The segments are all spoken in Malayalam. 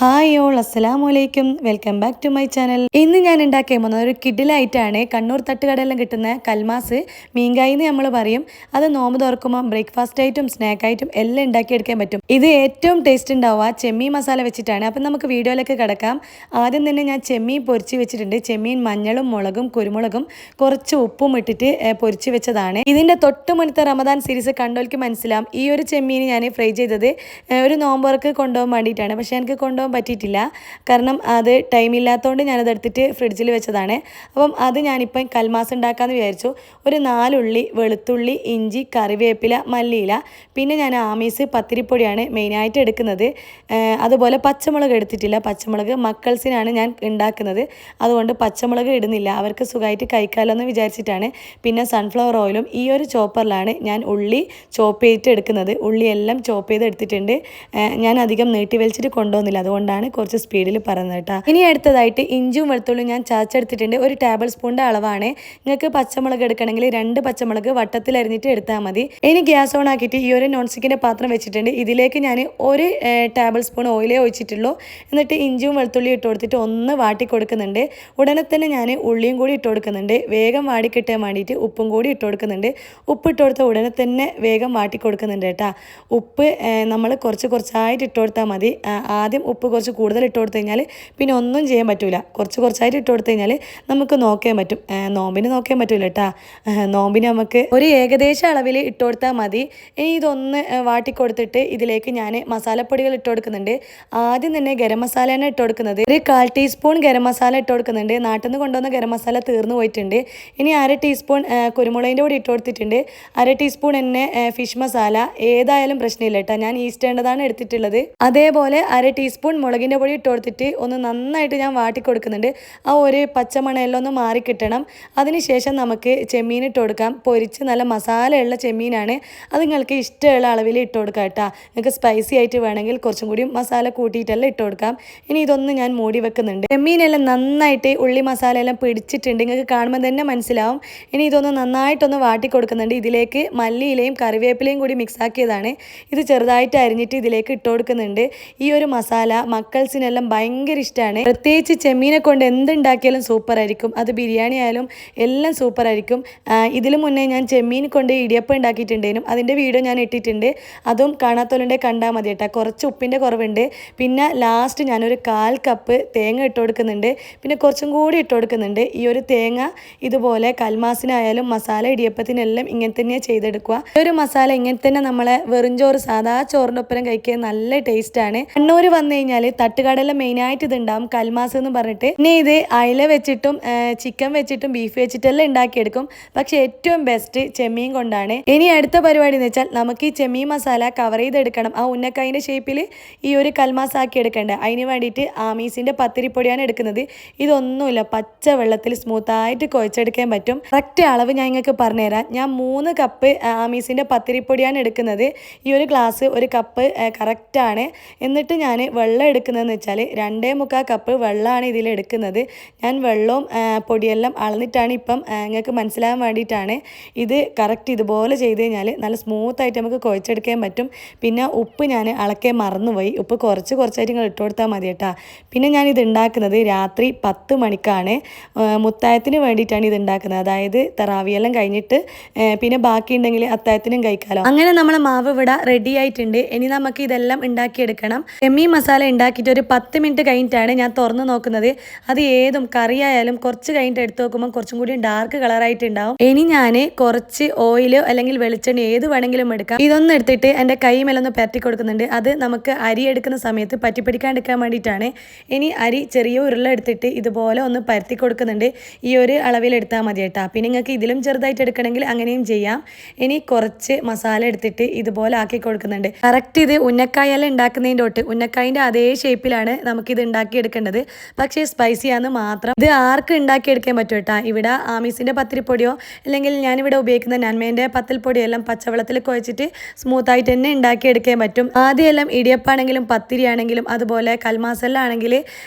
ഹായ് ഓൾ അസ്സലാമലൈക്കും welcome back to my channel. ഇന്ന് ഞാൻ ഉണ്ടാക്കിയ പോകുന്നത് ഒരു കിഡിലായിട്ടാണ്. കണ്ണൂർ തട്ടുകടയെല്ലാം കിട്ടുന്ന കൽമാസ് മീൻകായി എന്ന് നമ്മൾ പറയും. അത് നോമ്പ് തുറക്കുമ്പോൾ ബ്രേക്ക്ഫാസ്റ്റ് ആയിട്ടും സ്നാക്ക് ആയിട്ടും എല്ലാം ഉണ്ടാക്കിയെടുക്കാൻ പറ്റും. ഇത് ഏറ്റവും ടേസ്റ്റ് ഉണ്ടാവുക ചെമ്മീൻ മസാല വെച്ചിട്ടാണ്. അപ്പം നമുക്ക് വീഡിയോയിലേക്ക് കിടക്കാം. ആദ്യം തന്നെ ഞാൻ ചെമ്മീൻ പൊരിച്ച് വെച്ചിട്ടുണ്ട്. ചെമ്മീൻ മഞ്ഞളും മുളകും കുരുമുളകും കുറച്ച് ഉപ്പും ഇട്ടിട്ട് പൊരിച്ച് വെച്ചതാണ്. ഇതിൻ്റെ തൊട്ട് മുന്നത്തെ റമദാൻ സീരീസ് കണ്ടോൽക്ക് മനസ്സിലാവും. ഈ ഒരു ചെമ്മീൻ ഞാൻ ഫ്രൈ ചെയ്തത് ഒരു നോമ്പുറക്ക് കൊണ്ടുപോകാൻ വേണ്ടിയിട്ടാണ്. പക്ഷേ എനിക്ക് കൊണ്ടുപോകാൻ പറ്റിയിട്ടില്ല. കാരണം അത് ടൈമില്ലാത്തതുകൊണ്ട് ഞാനത് എടുത്തിട്ട് ഫ്രിഡ്ജിൽ വെച്ചതാണ്. അപ്പം അത് ഞാനിപ്പം കൽമാസ് ഉണ്ടാക്കാമെന്ന് വിചാരിച്ചു. ഒരു 4 ഉള്ളി, വെളുത്തുള്ളി, ഇഞ്ചി, കറിവേപ്പില, മല്ലിയില, പിന്നെ ഞാൻ ആമീസ് പത്തിരിപ്പൊടിയാണ് മെയിനായിട്ട് എടുക്കുന്നത്. അതുപോലെ പച്ചമുളക് എടുത്തിട്ടില്ല. പച്ചമുളക് മക്കൾസിനാണ് ഞാൻ ഉണ്ടാക്കുന്നത്, അതുകൊണ്ട് പച്ചമുളക് ഇടുന്നില്ല. അവർക്ക് സുഖമായിട്ട് കഴിക്കാമല്ലോ എന്ന് വിചാരിച്ചിട്ടാണ്. പിന്നെ സൺഫ്ലവർ ഓയിലും ഈ ഒരു ചോപ്പറിലാണ് ഞാൻ ഉള്ളി ചോപ്പ് ചെയ്തിട്ട് എടുക്കുന്നത്. ഉള്ളിയെല്ലാം ചോപ്പ് ചെയ്ത് എടുത്തിട്ടുണ്ട്. ഞാൻ അധികം നീട്ടി വലിച്ചിട്ട് കൊണ്ടുപോകുന്നില്ല, അതുകൊണ്ടാണ് കുറച്ച് സ്പീഡിൽ പറയുന്നത് കേട്ടോ. ഇനി അടുത്തതായിട്ട് ഇഞ്ചും വെളുത്തുള്ളിയും ഞാൻ ചതച്ചെടുത്തിട്ടുണ്ട്. ഒരു ടേബിൾ സ്പൂണിൻ്റെ അളവാണ്. നിങ്ങൾക്ക് പച്ചമുളക് എടുക്കണമെങ്കിൽ 2 പച്ചമുളക് വട്ടത്തിൽ അരിഞ്ഞിട്ട് എടുത്താൽ മതി. ഇനി ഗ്യാസ് ഓൺ ആക്കിയിട്ട് ഈ ഒരു നോൺ സ്റ്റിക്കിൻ്റെ പാത്രം വെച്ചിട്ടുണ്ട്. ഇതിലേക്ക് ഞാൻ ഒരു ടേബിൾ സ്പൂൺ ഓയിലേ ഒഴിച്ചിട്ടുള്ളൂ. എന്നിട്ട് ഇഞ്ചും വെളുത്തുള്ളിയും ഇട്ട് കൊടുത്തിട്ട് ഒന്ന് വാട്ടി കൊടുക്കുന്നുണ്ട്. ഉടനെ തന്നെ ഞാൻ ഉള്ളിയും കൂടി ഇട്ട് കൊടുക്കുന്നുണ്ട്. വേഗം വാടി കിട്ടാൻ വേണ്ടിയിട്ട് ഉപ്പും കൂടി ഇട്ട് കൊടുക്കുന്നുണ്ട്. ഉപ്പ് ഇട്ട് കൊടുത്ത ഉടനെ തന്നെ വേഗം വാട്ടി കൊടുക്കുന്നുണ്ട് കേട്ടോ. ഉപ്പ് നമ്മൾ കുറച്ചായിട്ട് ഇട്ട് കൊടുത്താൽ മതി. ആദ്യം ഉപ്പ് കുറച്ച് കൂടുതൽ ഇട്ട് കൊടുത്തു കഴിഞ്ഞാൽ പിന്നെ ഒന്നും ചെയ്യാൻ പറ്റില്ല. കുറച്ചായിട്ട് ഇട്ട് കൊടുത്തു കഴിഞ്ഞാൽ നമുക്ക് നോക്കാൻ പറ്റും. നോമ്പിന് നോക്കാൻ പറ്റില്ല കേട്ടോ. നോമ്പിന് നമുക്ക് ഒരു ഏകദേശം അളവിൽ ഇട്ട് കൊടുത്താൽ മതി. ഇനി ഇതൊന്ന് വാട്ടി കൊടുത്തിട്ട് ഇതിലേക്ക് ഞാൻ മസാലപ്പൊടികൾ ഇട്ട് കൊടുക്കുന്നുണ്ട്. ആദ്യം തന്നെ ഗരം മസാലയാണ് ഇട്ട് കൊടുക്കുന്നത്. ഒരു 1/4 ടീസ്പൂൺ ഗരം മസാല ഇട്ട് കൊടുക്കുന്നുണ്ട്. നാട്ടിൽ നിന്ന് കൊണ്ടുവന്ന ഗരം മസാല തീർന്നു പോയിട്ടുണ്ട്. ഇനി 1/2 ടീസ്പൂൺ കുരുമുളകിൻ്റെ പൊടി ഇട്ട് കൊടുത്തിട്ടുണ്ട്. 1/2 ടീസ്പൂൺ തന്നെ ഫിഷ് മസാല, ഏതായാലും പ്രശ്നമില്ല കേട്ടോ. ഞാൻ ഈസ്റ്റേണ്ടതാണ് എടുത്തിട്ടുള്ളത്. അതേപോലെ 1/2 ടീസ്പൂൺ മുളകിൻ്റെ പൊടി ഇട്ട് കൊടുത്തിട്ട് ഒന്ന് നന്നായിട്ട് ഞാൻ വാട്ടി കൊടുക്കുന്നുണ്ട്. ആ ഒരു പച്ചമണമെല്ലാം ഒന്ന് മാറിക്കിട്ടണം. അതിനുശേഷം നമുക്ക് ചെമ്മീൻ ഇട്ട് കൊടുക്കാം. പൊരിച്ച് നല്ല മസാലയുള്ള ചെമ്മീനാണ്. അത് നിങ്ങൾക്ക് ഇഷ്ടമുള്ള അളവിൽ ഇട്ട് കൊടുക്കാം കേട്ടോ. നിങ്ങൾക്ക് സ്പൈസി ആയിട്ട് വേണമെങ്കിൽ കുറച്ചും കൂടി മസാല കൂട്ടിയിട്ടെല്ലാം ഇട്ട് കൊടുക്കാം. ഇനി ഇതൊന്ന് ഞാൻ മൂടി വെക്കുന്നുണ്ട്. ചെമ്മീനെല്ലാം നന്നായിട്ട് ഉള്ളി മസാല എല്ലാം പിടിച്ചിട്ടുണ്ട്. നിങ്ങൾക്ക് കാണുമ്പോൾ തന്നെ മനസ്സിലാവും. ഇനി ഇതൊന്ന് നന്നായിട്ടൊന്ന് വാട്ടി കൊടുക്കുന്നുണ്ട്. ഇതിലേക്ക് മല്ലിയിലയും കറിവേപ്പിലയും കൂടി മിക്സ് ആക്കിയതാണ്. ഇത് ചെറുതായിട്ട് അരിഞ്ഞിട്ട് ഇതിലേക്ക് ഇട്ട് കൊടുക്കുന്നുണ്ട്. ഈ ഒരു മസാല മക്കൾസിനെല്ലാം ഭയങ്കര ഇഷ്ടമാണ്. പ്രത്യേകിച്ച് ചെമ്മീനെ കൊണ്ട് എന്തുണ്ടാക്കിയാലും സൂപ്പറായിരിക്കും. അത് ബിരിയാണി ആയാലും എല്ലാം സൂപ്പറായിരിക്കും. ഇതിന് മുന്നേ ഞാൻ ചെമ്മീൻ കൊണ്ട് ഇടിയപ്പം ഉണ്ടാക്കിയിട്ടുണ്ടേനും. അതിൻ്റെ വീഡിയോ ഞാൻ ഇട്ടിട്ടുണ്ട്. അതും കാണാത്തവരുണ്ടെ കണ്ടാൽ മതി കേട്ടോ. കുറച്ച് ഉപ്പിൻ്റെ കുറവുണ്ട്. പിന്നെ ലാസ്റ്റ് ഞാനൊരു 1/4 കപ്പ് തേങ്ങ ഇട്ട് കൊടുക്കുന്നുണ്ട്. പിന്നെ കുറച്ചും കൂടി ഇട്ട് കൊടുക്കുന്നുണ്ട്. ഈ ഒരു തേങ്ങ ഇതുപോലെ കൽമാസിനായാലും മസാല ഇടിയപ്പത്തിനെല്ലാം ഇങ്ങനെ തന്നെയാണ് ചെയ്തെടുക്കുക. ഈ ഒരു മസാല ഇങ്ങനെ തന്നെ നമ്മളെ വെറും ചോറ് സാധാ ചോറിൻ്റെ ഒപ്പം കഴിക്കാൻ നല്ല ടേസ്റ്റാണ്. കണ്ണൂർ വന്നു കഴിഞ്ഞാൽ തട്ടുകടയെല്ലാം മെയിനായിട്ട് ഇതുണ്ടാവും, കൽമാസ് എന്ന് പറഞ്ഞിട്ട്. പിന്നെ ഇത് അയില വെച്ചിട്ടും ചിക്കൻ വെച്ചിട്ടും ബീഫ് വെച്ചിട്ടെല്ലാം ഉണ്ടാക്കിയെടുക്കും. പക്ഷെ ഏറ്റവും ബെസ്റ്റ് ചെമ്മീൻ കൊണ്ടാണ്. ഇനി അടുത്ത പരിപാടി എന്ന് വെച്ചാൽ നമുക്ക് ഈ ചെമ്മീൻ മസാല കവർ ചെയ്തെടുക്കണം. ആ ഉന്നക്കായിൻ്റെ ഷേപ്പിൽ ഈ ഒരു കൽമാസ് ആക്കി എടുക്കേണ്ടത്. അതിന് വേണ്ടിയിട്ട് ആമീസിൻ്റെ പത്തിരിപ്പൊടിയാണ് എടുക്കുന്നത്. ഇതൊന്നുമില്ല, പച്ച വെള്ളത്തിൽ സ്മൂത്തായിട്ട് കുഴച്ചെടുക്കാൻ പറ്റും. കറക്റ്റ് അളവ് ഞാൻ നിങ്ങൾക്ക് പറഞ്ഞുതരാം. ഞാൻ 3 കപ്പ് ആമീസിൻ്റെ പത്തിരിപ്പൊടിയാണ് എടുക്കുന്നത്. ഈ ഒരു ഗ്ലാസ് ഒരു കപ്പ് കറക്റ്റാണ്. എന്നിട്ട് ഞാൻ വെള്ളം എടുക്കുന്നതെന്ന് വെച്ചാൽ 2.25 കപ്പ് വെള്ളമാണ് ഇതിൽ എടുക്കുന്നത്. ഞാൻ വെള്ളവും പൊടിയെല്ലാം അളന്നിട്ടാണ് ഇപ്പം നിങ്ങൾക്ക് മനസ്സിലാകാൻ വേണ്ടിയിട്ടാണ്. ഇത് കറക്റ്റ് ഇതുപോലെ ചെയ്ത് കഴിഞ്ഞാൽ നല്ല സ്മൂത്തായിട്ട് നമുക്ക് കുഴച്ചെടുക്കാൻ പറ്റും. പിന്നെ ഉപ്പ് ഞാൻ അളക്കാൻ മറന്നുപോയി. ഉപ്പ് കുറച്ചായിട്ട് നിങ്ങൾ ഇട്ട് കൊടുത്താൽ മതി കേട്ടോ. പിന്നെ ഞാൻ ഇത് ഉണ്ടാക്കുന്നത് രാത്രി 10 മണിക്കാണ്. മുത്തായത്തിന് വേണ്ടിയിട്ടാണ് ഇത് ഉണ്ടാക്കുന്നത്. അതായത് തറാവിയെല്ലാം കഴിഞ്ഞിട്ട് പിന്നെ ബാക്കിയുണ്ടെങ്കിൽ അത്തായത്തിനും കഴിക്കാമല്ലോ. അങ്ങനെ നമ്മളെ മാവ് ഇവിടെ റെഡി ആയിട്ടുണ്ട്. ഇനി നമുക്ക് ഇതെല്ലാം ഉണ്ടാക്കിയെടുക്കണം. ചെമ്മീൻ മസാല ഉണ്ടാക്കിയിട്ട് ഒരു 10 മിനിറ്റ് കഴിഞ്ഞിട്ടാണ് ഞാൻ തുറന്ന് നോക്കുന്നത്. അത് ഏതും കറിയായാലും കുറച്ച് കഴിഞ്ഞിട്ട് എടുത്ത് നോക്കുമ്പോൾ കുറച്ചും കൂടി ഡാർക്ക് കളറായിട്ടുണ്ടാവും. ഇനി ഞാൻ കുറച്ച് ഓയിലോ അല്ലെങ്കിൽ വെളിച്ചെണ്ണ ഏത് വേണമെങ്കിലും എടുക്കാം. ഇതൊന്നും എടുത്തിട്ട് എൻ്റെ കൈമേലൊന്ന് പരത്തി കൊടുക്കുന്നുണ്ട്. അത് നമുക്ക് അരി എടുക്കുന്ന സമയത്ത് പറ്റിപ്പിടിക്കാണ്ടിരിക്കാൻ വേണ്ടിയിട്ടാണ്. ഇനി അരി ചെറിയ ഉരുള എടുത്തിട്ട് ഇതുപോലെ ഒന്ന് പരത്തി കൊടുക്കുന്നുണ്ട്. ഈ ഒരു അളവിൽ എടുത്താൽ മതി കേട്ടോ. പിന്നെ നിങ്ങൾക്ക് ഇതിലും ചെറുതായിട്ട് എടുക്കണമെങ്കിൽ അങ്ങനെയും ചെയ്യാം. ഇനി കുറച്ച് മസാല എടുത്തിട്ട് ഇതുപോലെ ആക്കി കൊടുക്കുന്നുണ്ട്. കറക്റ്റ് ഇത് ഉന്നക്കായെല്ലാം ഉണ്ടാക്കുന്നതിൻ്റെ തൊട്ട് ഉന്നക്കായിൻ്റെ അതേ ഷേപ്പിലാണ് നമുക്കിത് ഉണ്ടാക്കിയെടുക്കേണ്ടത്. പക്ഷേ സ്പൈസിയാന്ന് മാത്രം. ഇത് ആർക്ക് ഉണ്ടാക്കിയെടുക്കാൻ പറ്റും കേട്ടോ. ഇവിടെ ആമീസിൻ്റെ പത്തിരിപ്പൊടിയോ അല്ലെങ്കിൽ ഞാനിവിടെ ഉപയോഗിക്കുന്ന നന്മേൻ്റെ പത്തൽപ്പൊടിയോ എല്ലാം പച്ചവെള്ളത്തിൽ കുഴച്ചിട്ട് സ്മൂത്തായിട്ട് തന്നെ ഉണ്ടാക്കിയെടുക്കാൻ പറ്റും. ആദ്യമെല്ലാം ഇടിയപ്പാണെങ്കിലും പത്തിരിയാണെങ്കിലും അതുപോലെ കൽമാസെല്ലാം ആണെങ്കിൽ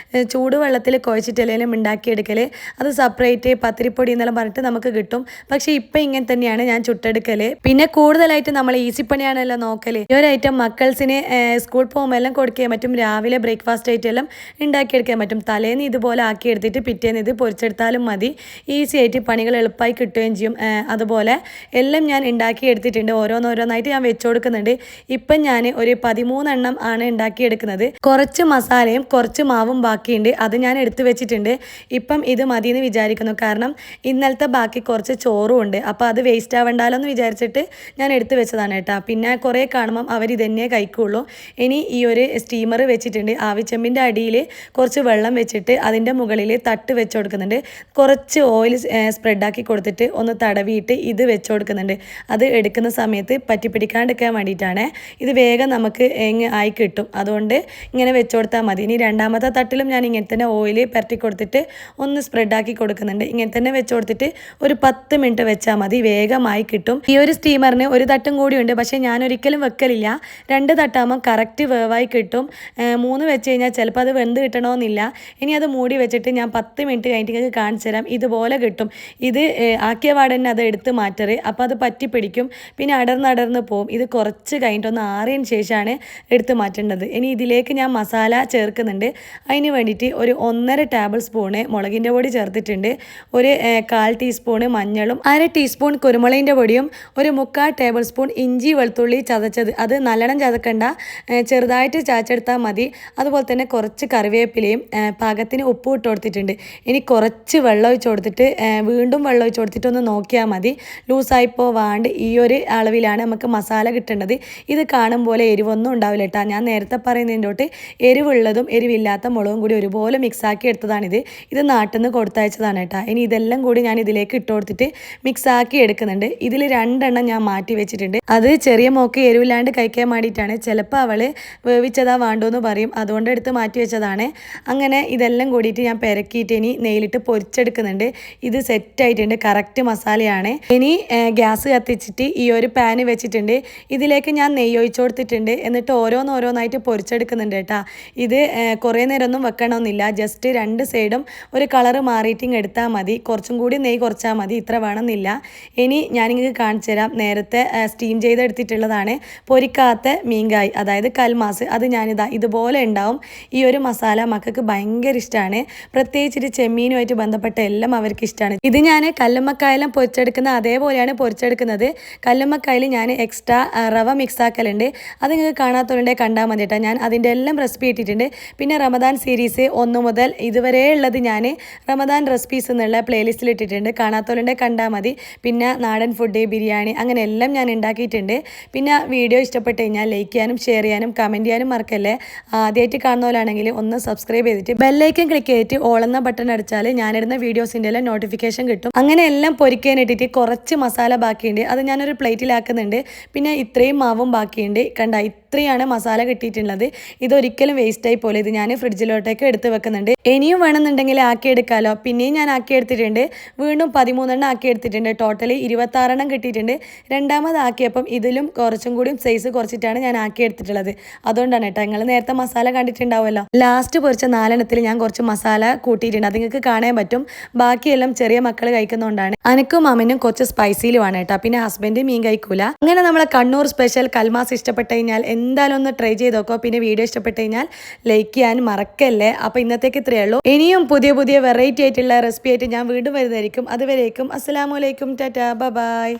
ചൂടുവെള്ളത്തിൽ കുഴച്ചിട്ടെല്ലാം ഉണ്ടാക്കിയെടുക്കൽ. അത് സെപ്പറേറ്റ് പത്തിരിപ്പൊടി എന്നെല്ലാം പറഞ്ഞിട്ട് നമുക്ക് കിട്ടും. പക്ഷേ ഇപ്പം ഇങ്ങനെ തന്നെയാണ് ഞാൻ ചുട്ടെടുക്കൽ. പിന്നെ കൂടുതലായിട്ട് നമ്മൾ ഈസി പണിയാണല്ലോ നോക്കൽ. ഈ ഒരു ഐറ്റം മക്കൾസിന് സ്കൂൾ പോകുമ്പോൾ എല്ലാം കൊടുക്കാൻ പറ്റും. രാവിലെ രാവിലെ ബ്രേക്ക്ഫാസ്റ്റ് ആയിട്ടെല്ലാം ഉണ്ടാക്കിയെടുക്കാൻ പറ്റും. തലേന്ന് ഇതുപോലെ ആക്കി എടുത്തിട്ട് പിറ്റേന്ന് ഇത് പൊരിച്ചെടുത്താലും മതി. ഈസി ആയിട്ട് പണികൾ എളുപ്പമായി കിട്ടുകയും ചെയ്യും. അതുപോലെ എല്ലാം ഞാൻ ഉണ്ടാക്കി എടുത്തിട്ടുണ്ട്. ഓരോന്നോരോന്നായിട്ട് ഞാൻ വെച്ച് കൊടുക്കുന്നുണ്ട്. ഇപ്പം ഞാൻ ഒരു 13 എണ്ണം ആണ് ഉണ്ടാക്കിയെടുക്കുന്നത്. കുറച്ച് മസാലയും കുറച്ച് മാവും ബാക്കിയുണ്ട്, അത് ഞാൻ എടുത്തു വെച്ചിട്ടുണ്ട്. ഇപ്പം ഇത് മതിയെന്ന് വിചാരിക്കുന്നു. കാരണം ഇന്നലത്തെ ബാക്കി കുറച്ച് ചോറും ഉണ്ട്. അപ്പോൾ അത് വേസ്റ്റ് ആവണ്ടാലോ എന്ന് വിചാരിച്ചിട്ട് ഞാൻ എടുത്തു വെച്ചതാണ് കേട്ടോ. പിന്നെ കുറേ കാണുമ്പം അവർ ഇതന്നെ കഴിക്കുള്ളൂ. ഇനി ഈ ഒരു സ്റ്റീമർ വെച്ചിട്ടുണ്ട്. ആവിച്ചെമ്പിൻ്റെ അടിയിൽ കുറച്ച് വെള്ളം വെച്ചിട്ട് അതിൻ്റെ മുകളിൽ തട്ട് വെച്ച് കൊടുക്കുന്നുണ്ട്. കുറച്ച് ഓയിൽ സ്പ്രെഡാക്കി കൊടുത്തിട്ട് ഒന്ന് തടവിയിട്ട് ഇത് വെച്ച് കൊടുക്കുന്നുണ്ട്. അത് എടുക്കുന്ന സമയത്ത് പറ്റിപ്പിടിക്കാണ്ടിരിക്കാൻ വേണ്ടിയിട്ടാണ്. ഇത് വേഗം നമുക്ക് ആയി കിട്ടും. അതുകൊണ്ട് ഇങ്ങനെ വെച്ച് കൊടുത്താൽ മതി. ഇനി രണ്ടാമത്തെ തട്ടിലും ഞാൻ ഇങ്ങനെ തന്നെ ഓയിൽ പുരട്ടി കൊടുത്തിട്ട് ഒന്ന് സ്പ്രെഡാക്കി കൊടുക്കുന്നുണ്ട്. ഇങ്ങനെ തന്നെ വെച്ച് കൊടുത്തിട്ട് ഒരു 10 മിനിറ്റ് വെച്ചാൽ മതി, വേഗമായി കിട്ടും. ഈ ഒരു സ്റ്റീമറിന് ഒരു തട്ടും കൂടിയുണ്ട്, പക്ഷേ ഞാൻ ഒരിക്കലും വെക്കലില്ല. 2 തട്ടാകുമ്പോൾ കറക്റ്റ് വേവായി കിട്ടും. 3 വെച്ച് കഴിഞ്ഞാൽ ചിലപ്പോൾ അത് വെന്ത് കിട്ടണമെന്നില്ല. ഇനി അത് മൂടി വെച്ചിട്ട് ഞാൻ 10 മിനിറ്റ് കഴിഞ്ഞിട്ട് നിങ്ങൾക്ക് കാണിച്ചു തരാം. ഇതുപോലെ കിട്ടും. ഇത് ആക്കിയ പാടന്നെ അത് എടുത്ത് മാറ്ററ്, അപ്പോൾ അത് പറ്റി പിടിക്കും, പിന്നെ അടർന്ന് പോവും. ഇത് കുറച്ച് കഴിഞ്ഞിട്ടൊന്ന് ആറിയതിന് ശേഷമാണ് എടുത്ത് മാറ്റേണ്ടത്. ഇനി ഇതിലേക്ക് ഞാൻ മസാല ചേർക്കുന്നുണ്ട്. അതിന് വേണ്ടിയിട്ട് ഒരു 1.5 ടേബിൾ സ്പൂണ് മുളകിൻ്റെ പൊടി ചേർത്തിട്ടുണ്ട്. ഒരു 1/4 ടീസ്പൂണ് മഞ്ഞളും 1/2 ടീസ്പൂൺ കുരുമുളകിൻ്റെ പൊടിയും ഒരു 3/4 ടേബിൾ സ്പൂൺ ഇഞ്ചി വെളുത്തുള്ളി ചതച്ചത്. അത് നല്ലോണം ചതക്കണ്ട, ചെറുതായിട്ട് ചാച്ചെടുത്താൽ മതി. അതുപോലെ തന്നെ കുറച്ച് കറിവേപ്പിലയും പാകത്തിന് ഉപ്പ് ഇട്ട് കൊടുത്തിട്ടുണ്ട്. ഇനി കുറച്ച് വെള്ളം ഒഴിച്ച് കൊടുത്തിട്ട് വീണ്ടും വെള്ളം ഒഴിച്ച് കൊടുത്തിട്ട് ഒന്ന് നോക്കിയാൽ മതി. ലൂസായി പോവാണ്ട് ഈ ഒരു അളവിലാണ് നമുക്ക് മസാല കിട്ടേണ്ടത്. ഇത് കാണും പോലെ എരിവൊന്നും ഉണ്ടാവില്ല കേട്ടോ. ഞാൻ നേരത്തെ പറയുന്നതിൻ്റെ തൊട്ട് എരിവുള്ളതും എരിവില്ലാത്ത മുളകും കൂടി ഒരുപോലെ മിക്സാക്കി എടുത്തതാണിത്. ഇത് നാട്ടിൽ നിന്ന് കൊടുത്തയച്ചതാണ് കേട്ടോ. ഇനി ഇതെല്ലാം കൂടി ഞാൻ ഇതിലേക്ക് ഇട്ട് കൊടുത്തിട്ട് മിക്സാക്കി എടുക്കുന്നുണ്ട്. ഇതിൽ 2 എണ്ണം ഞാൻ മാറ്റി വെച്ചിട്ടുണ്ട്. അത് ചെറിയ മോക്ക് എരിവില്ലാണ്ട് കഴിക്കാൻ വേണ്ടിയിട്ടാണ്. ചിലപ്പോൾ അവൾ വേവിച്ചതാ വേണ്ടോന്ന് പറയും, അതുകൊണ്ട് എടുത്ത് മാറ്റി വെച്ചതാണ്. അങ്ങനെ ഇതെല്ലാം കൂടിയിട്ട് ഞാൻ പെരക്കിയിട്ട് ഇനി നെയ്യിലിട്ട് പൊരിച്ചെടുക്കുന്നുണ്ട്. ഇത് സെറ്റായിട്ടുണ്ട്, കറക്റ്റ് മസാലയാണ്. ഇനി ഗ്യാസ് കത്തിച്ചിട്ട് ഈ ഒരു പാന് വെച്ചിട്ടുണ്ട്. ഇതിലേക്ക് ഞാൻ നെയ്യ് ഒഴിച്ചു കൊടുത്തിട്ടുണ്ട്. എന്നിട്ട് ഓരോന്നായിട്ട് പൊരിച്ചെടുക്കുന്നുണ്ട് കേട്ടോ. ഇത് കുറേ നേരമൊന്നും വെക്കണമെന്നില്ല, ജസ്റ്റ് 2 സൈഡും ഒരു കളറ് മാറിയിട്ടിങ് എടുത്താൽ മതി. കുറച്ചും കൂടി നെയ്യ് കുറച്ചാൽ മതി, ഇത്ര വേണമെന്നില്ല. ഇനി ഞാൻ നിങ്ങൾക്ക് കാണിച്ചു തരാം. നേരത്തെ സ്റ്റീം ചെയ്തെടുത്തിട്ടുള്ളതാണ് പൊരിക്കാത്ത മീൻകായ്, അതായത് കൽമാസ്. അത് ഞാനിതാ ഇതുപോലെ ഉണ്ടാവും. ഈ ഒരു മസാല മക്കൾക്ക് ഭയങ്കര ഇഷ്ടമാണ്. പ്രത്യേകിച്ചിട്ട് ചെമ്മീനുമായിട്ട് ബന്ധപ്പെട്ട എല്ലാം അവർക്ക് ഇഷ്ടമാണ്. ഇത് ഞാൻ കല്ലുമ്മക്കായെല്ലാം പൊരിച്ചെടുക്കുന്ന അതേപോലെയാണ് പൊരിച്ചെടുക്കുന്നത്. കല്ലുമ്മക്കായിൽ ഞാൻ എക്സ്ട്രാ റവ മിക്സ് ആക്കലുണ്ട്. അത് നിങ്ങൾക്ക് കാണാത്തവരുണ്ടെങ്കിൽ കണ്ടാൽ മതി കേട്ടോ. ഞാൻ അതിൻ്റെ എല്ലാം റെസിപ്പി ഇട്ടിട്ടുണ്ട്. പിന്നെ റമദാൻ സീരീസ് 1 മുതൽ ഇതുവരെ ഉള്ളത് ഞാൻ റമദാൻ റെസിപ്പീസ് എന്നുള്ള പ്ലേലിസ്റ്റിൽ ഇട്ടിട്ടുണ്ട്. കാണാത്തവരുണ്ടെങ്കിൽ കണ്ടാൽ മതി. പിന്നെ നാടൻ ഫുഡ്, ബിരിയാണി, അങ്ങനെ എല്ലാം ഞാൻ ഉണ്ടാക്കിയിട്ടുണ്ട്. പിന്നെ വീഡിയോ ഇഷ്ടപ്പെട്ട് കഴിഞ്ഞാൽ ലൈക്ക് ചെയ്യാനും ഷെയർ ചെയ്യാനും കമൻറ്റ് ചെയ്യാനും മറക്കല്ലേ. ആദ്യമായിട്ട് കാണുന്നവരാണെങ്കിൽ ഒന്ന് സബ്സ്ക്രൈബ് ചെയ്തിട്ട് ബെല്ലൈക്കൻ ക്ലിക്ക് ചെയ്തിട്ട് ഓൾ എന്ന ബട്ടൺ അടിച്ചാൽ ഞാനിടുന്ന വീഡിയോസിൻ്റെ എല്ലാം നോട്ടിഫിക്കേഷൻ കിട്ടും. അങ്ങനെ എല്ലാം പൊരിക്കാൻ ഇട്ടിട്ട് കുറച്ച് മസാല ബാക്കിയുണ്ട്, അത് ഞാനൊരു പ്ലേറ്റിലാക്കുന്നുണ്ട്. പിന്നെ ഇത്രയും മാവും ബാക്കിയുണ്ട്. കണ്ട, ഇത്രയാണ് മസാല കിട്ടിയിട്ടുള്ളത്. ഇതൊരിക്കലും വേസ്റ്റായി പോലെ. ഇത് ഞാൻ ഫ്രിഡ്ജിലോട്ടേക്ക് എടുത്ത് വെക്കുന്നുണ്ട്. ഇനിയും വേണമെന്നുണ്ടെങ്കിൽ ആക്കിയെടുക്കാമല്ലോ. പിന്നെയും ഞാൻ ആക്കിയെടുത്തിട്ടുണ്ട്. വീണ്ടും 13 എണ്ണം ആക്കിയെടുത്തിട്ടുണ്ട്. ടോട്ടലി 26 എണ്ണം കിട്ടിയിട്ടുണ്ട്. രണ്ടാമത് ആക്കിയപ്പം ഇതിലും കുറച്ചും കൂടി സൈസ് കുറച്ചിട്ടാണ് ഞാൻ ആക്കിയെടുത്തിട്ടുള്ളത്. അതുകൊണ്ടാണ് കേട്ടോ. നിങ്ങൾ നേരത്തെ മസാല കണ്ടിട്ടുണ്ടാവുമല്ലോ. ലാസ്റ്റ് പൊരിച്ച 4 എണ്ണത്തിൽ ഞാൻ കുറച്ച് മസാല കൂട്ടിയിട്ടുണ്ട്. അത് നിങ്ങൾക്ക് കാണാൻ പറ്റും. ബാക്കിയെല്ലാം ചെറിയ മക്കൾ കഴിക്കുന്നതുകൊണ്ടാണ്. അനക്കും അമ്മനും കുറച്ച് സ്പൈസിയിലുമാണ് കേട്ടോ. പിന്നെ ഹസ്ബൻഡ് മീൻ കഴിക്കൂല. അങ്ങനെ നമ്മളെ കണ്ണൂർ സ്പെഷ്യൽ കൽമാസ് ഇഷ്ടപ്പെട്ട് കഴിഞ്ഞാൽ എന്തായാലും ഒന്ന് ട്രൈ ചെയ്ത് നോക്കോ. പിന്നെ വീഡിയോ ഇഷ്ടപ്പെട്ട് കഴിഞ്ഞാൽ ലൈക്ക് ചെയ്യാൻ മറക്കല്ലേ. അപ്പോൾ ഇന്നത്തേക്ക് ഇത്രയേ ഉള്ളൂ. ഇനിയും പുതിയ വെറൈറ്റി ആയിട്ടുള്ള റെസിപ്പി ആയിട്ട് ഞാൻ വീണ്ടും വരുന്നതായിരിക്കും. അതുവരേക്കും അസ്സലാമു അലൈക്കും, ടാറ്റാ, ബൈ.